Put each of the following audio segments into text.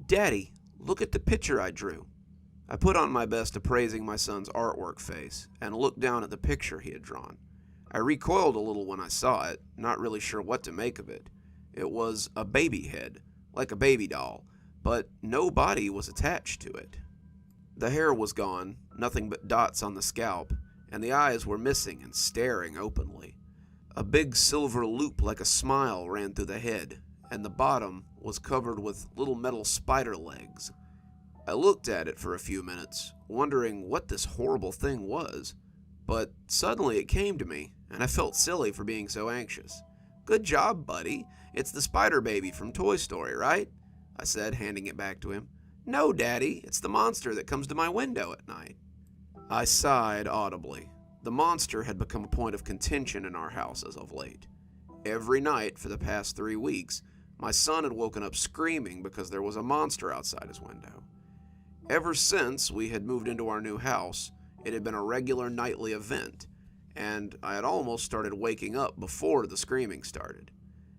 "Daddy, look at the picture I drew." I put on my best appraising my son's artwork face and looked down at the picture he had drawn. I recoiled a little when I saw it, not really sure what to make of it. It was a baby head, like a baby doll, but no body was attached to it. The hair was gone, nothing but dots on the scalp, and the eyes were missing and staring openly. A big silver loop like a smile ran through the head, and the bottom was covered with little metal spider legs. I looked at it for a few minutes, wondering what this horrible thing was, but suddenly it came to me, and I felt silly for being so anxious. "Good job, buddy. It's the spider baby from Toy Story, right?" I said, handing it back to him. "No, Daddy, it's the monster that comes to my window at night." I sighed audibly. The monster had become a point of contention in our house as of late. Every night for the past 3 weeks, my son had woken up screaming because there was a monster outside his window. Ever since we had moved into our new house, it had been a regular nightly event, and I had almost started waking up before the screaming started.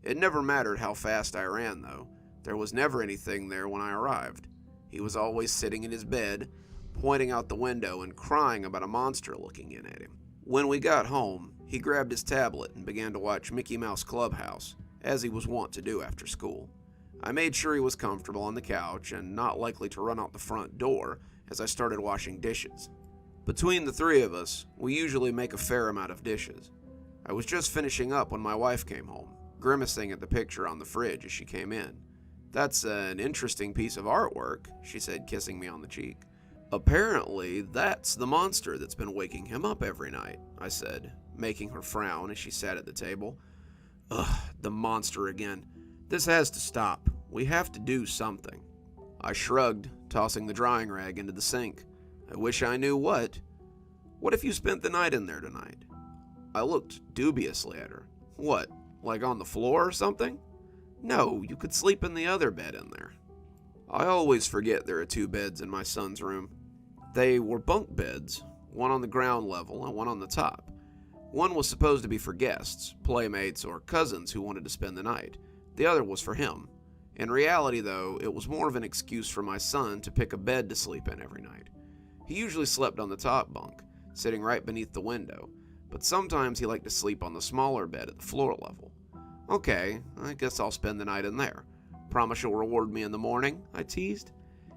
It never mattered how fast I ran, though. There was never anything there when I arrived. He was always sitting in his bed, pointing out the window and crying about a monster looking in at him. When we got home, he grabbed his tablet and began to watch Mickey Mouse Clubhouse, as he was wont to do after school. I made sure he was comfortable on the couch and not likely to run out the front door as I started washing dishes. Between the three of us, we usually make a fair amount of dishes. I was just finishing up when my wife came home, grimacing at the picture on the fridge as she came in. "That's an interesting piece of artwork," she said, kissing me on the cheek. "Apparently, that's the monster that's been waking him up every night," I said, making her frown as she sat at the table. "Ugh, the monster again. This has to stop. We have to do something." I shrugged, tossing the drying rag into the sink. "I wish I knew what. What if you spent the night in there tonight?" I looked dubiously at her. "What, like on the floor or something?" "No, you could sleep in the other bed in there." I always forget there are 2 beds in my son's room. They were bunk beds, one on the ground level and one on the top. One was supposed to be for guests, playmates, or cousins who wanted to spend the night. The other was for him. In reality, though, it was more of an excuse for my son to pick a bed to sleep in every night. He usually slept on the top bunk, sitting right beneath the window, but sometimes he liked to sleep on the smaller bed at the floor level. "Okay, I guess I'll spend the night in there. Promise you'll reward me in the morning?" I teased.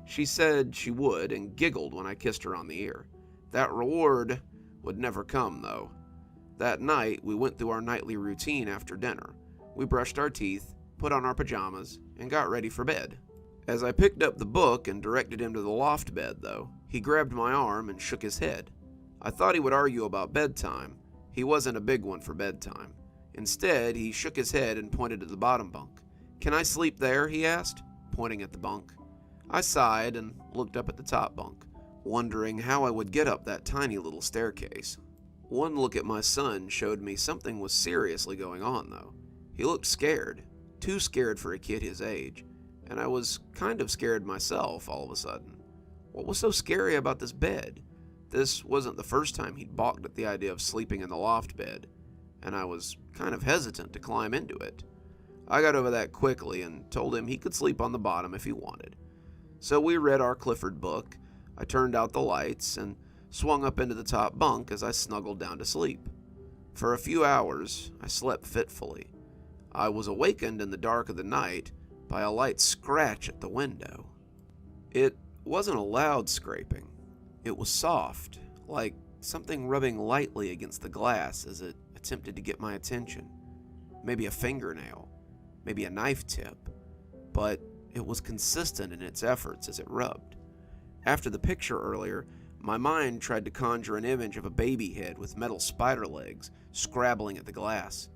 She said she would and giggled when I kissed her on the ear. That reward would never come, though. That night, we went through our nightly routine after dinner. We brushed our teeth, put on our pajamas, and got ready for bed. As I picked up the book and directed him to the loft bed, though, he grabbed my arm and shook his head. I thought he would argue about bedtime. He wasn't a big one for bedtime. Instead, he shook his head and pointed to the bottom bunk. "Can I sleep there?" he asked, pointing at the bunk. I sighed and looked up at the top bunk, wondering how I would get up that tiny little staircase. One look at my son showed me something was seriously going on, though. He looked scared, too scared for a kid his age, and I was kind of scared myself all of a sudden. What was so scary about this bed? This wasn't the first time he'd balked at the idea of sleeping in the loft bed, and I was kind of hesitant to climb into it. I got over that quickly and told him he could sleep on the bottom if he wanted. So we read our Clifford book, I turned out the lights, and swung up into the top bunk as I snuggled down to sleep. For a few hours, I slept fitfully. I was awakened in the dark of the night by a light scratch at the window. It wasn't a loud scraping. It was soft, like something rubbing lightly against the glass as it attempted to get my attention. Maybe a fingernail, maybe a knife tip, but it was consistent in its efforts as it rubbed. After the picture earlier, my mind tried to conjure an image of a baby head with metal spider legs scrabbling at the glass.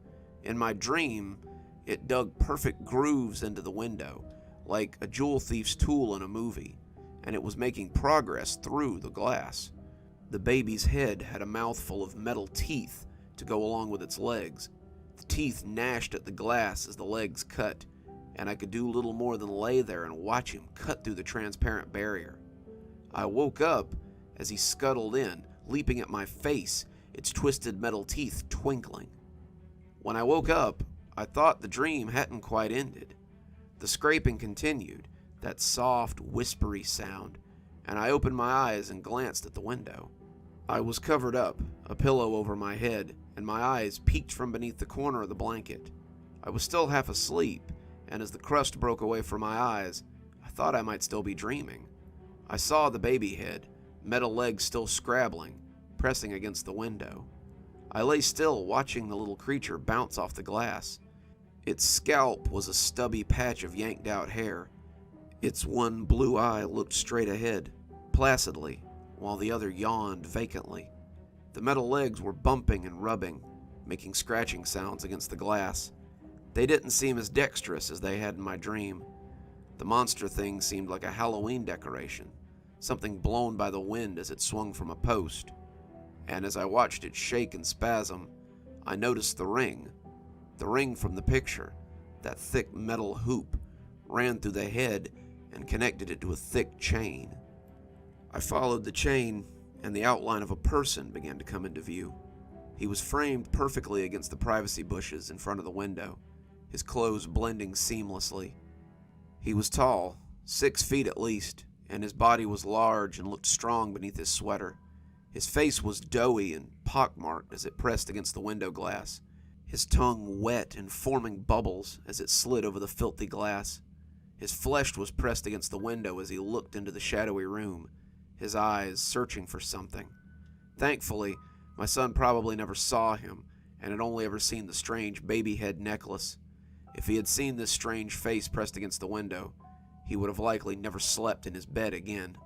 In my dream, it dug perfect grooves into the window, like a jewel thief's tool in a movie, and it was making progress through the glass. The baby's head had a mouthful of metal teeth to go along with its legs. The teeth gnashed at the glass as the legs cut, and I could do little more than lay there and watch him cut through the transparent barrier. I woke up as he scuttled in, leaping at my face, its twisted metal teeth twinkling. When I woke up, I thought the dream hadn't quite ended. The scraping continued, that soft, whispery sound, and I opened my eyes and glanced at the window. I was covered up, a pillow over my head, and my eyes peeked from beneath the corner of the blanket. I was still half asleep, and as the crust broke away from my eyes, I thought I might still be dreaming. I saw the baby head, metal legs still scrabbling, pressing against the window. I lay still, watching the little creature bounce off the glass. Its scalp was a stubby patch of yanked out hair. Its one blue eye looked straight ahead, placidly, while the other yawned vacantly. The metal legs were bumping and rubbing, making scratching sounds against the glass. They didn't seem as dexterous as they had in my dream. The monster thing seemed like a Halloween decoration, something blown by the wind as it swung from a post. And as I watched it shake and spasm, I noticed the ring from the picture. That thick metal hoop ran through the head and connected it to a thick chain. I followed the chain, and the outline of a person began to come into view. He was framed perfectly against the privacy bushes in front of the window, his clothes blending seamlessly. He was tall, 6 feet at least, and his body was large and looked strong beneath his sweater. His face was doughy and pockmarked as it pressed against the window glass, his tongue wet and forming bubbles as it slid over the filthy glass. His flesh was pressed against the window as he looked into the shadowy room, his eyes searching for something. Thankfully, my son probably never saw him and had only ever seen the strange baby head necklace. If he had seen this strange face pressed against the window, he would have likely never slept in his bed again.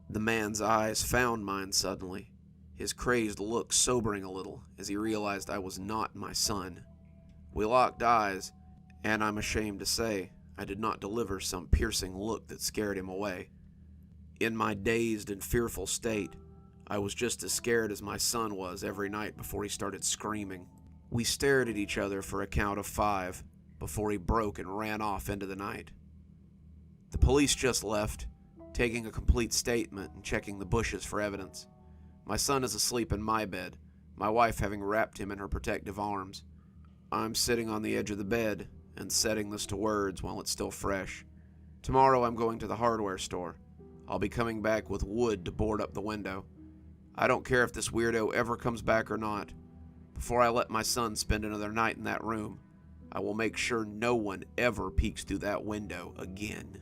The man's eyes found mine suddenly, his crazed look sobering a little as he realized I was not my son. We locked eyes, and I'm ashamed to say I did not deliver some piercing look that scared him away. In my dazed and fearful state, I was just as scared as my son was every night before he started screaming. We stared at each other for a count of 5 before he broke and ran off into the night. The police just left, taking a complete statement and checking the bushes for evidence. My son is asleep in my bed, my wife having wrapped him in her protective arms. I'm sitting on the edge of the bed and setting this to words while it's still fresh. Tomorrow I'm going to the hardware store. I'll be coming back with wood to board up the window. I don't care if this weirdo ever comes back or not. Before I let my son spend another night in that room, I will make sure no one ever peeks through that window again.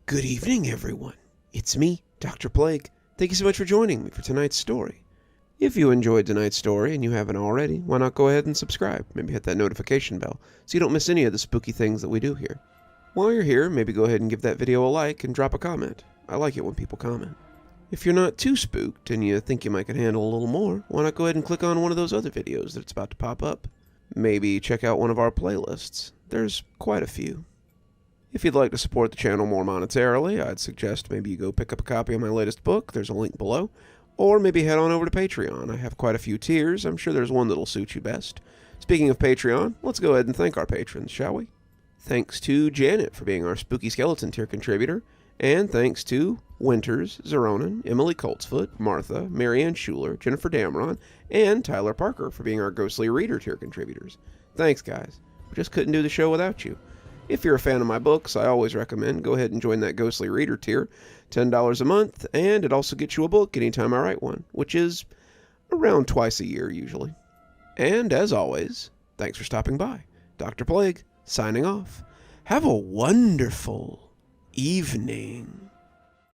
Good evening, everyone. It's me, Dr. Plague. Thank you so much for joining me for tonight's story. If you enjoyed tonight's story and you haven't already, why not go ahead and subscribe? Maybe hit that notification bell so you don't miss any of the spooky things that we do here. While you're here, maybe go ahead and give that video a like and drop a comment. I like it when people comment. If you're not too spooked and you think you might can handle a little more, why not go ahead and click on one of those other videos that's about to pop up? Maybe check out one of our playlists. There's quite a few. If you'd like to support the channel more monetarily, I'd suggest maybe you go pick up a copy of my latest book. There's a link below. Or maybe head on over to Patreon. I have quite a few tiers. I'm sure there's one that'll suit you best. Speaking of Patreon, let's go ahead and thank our patrons, shall we? Thanks to Janet for being our Spooky Skeleton tier contributor. And thanks to Winters, Xaronan, Emily Coltsfoot, Martha, Marianne Schuler, Jennifer Damron, and Tyler Parker for being our Ghostly Reader tier contributors. Thanks, guys. We just couldn't do the show without you. If you're a fan of my books, I always recommend go ahead and join that Ghostly Reader tier. $10 a month, and it also gets you a book anytime I write one, which is around twice a year usually. And as always, thanks for stopping by. Dr. Plague, signing off. Have a wonderful evening.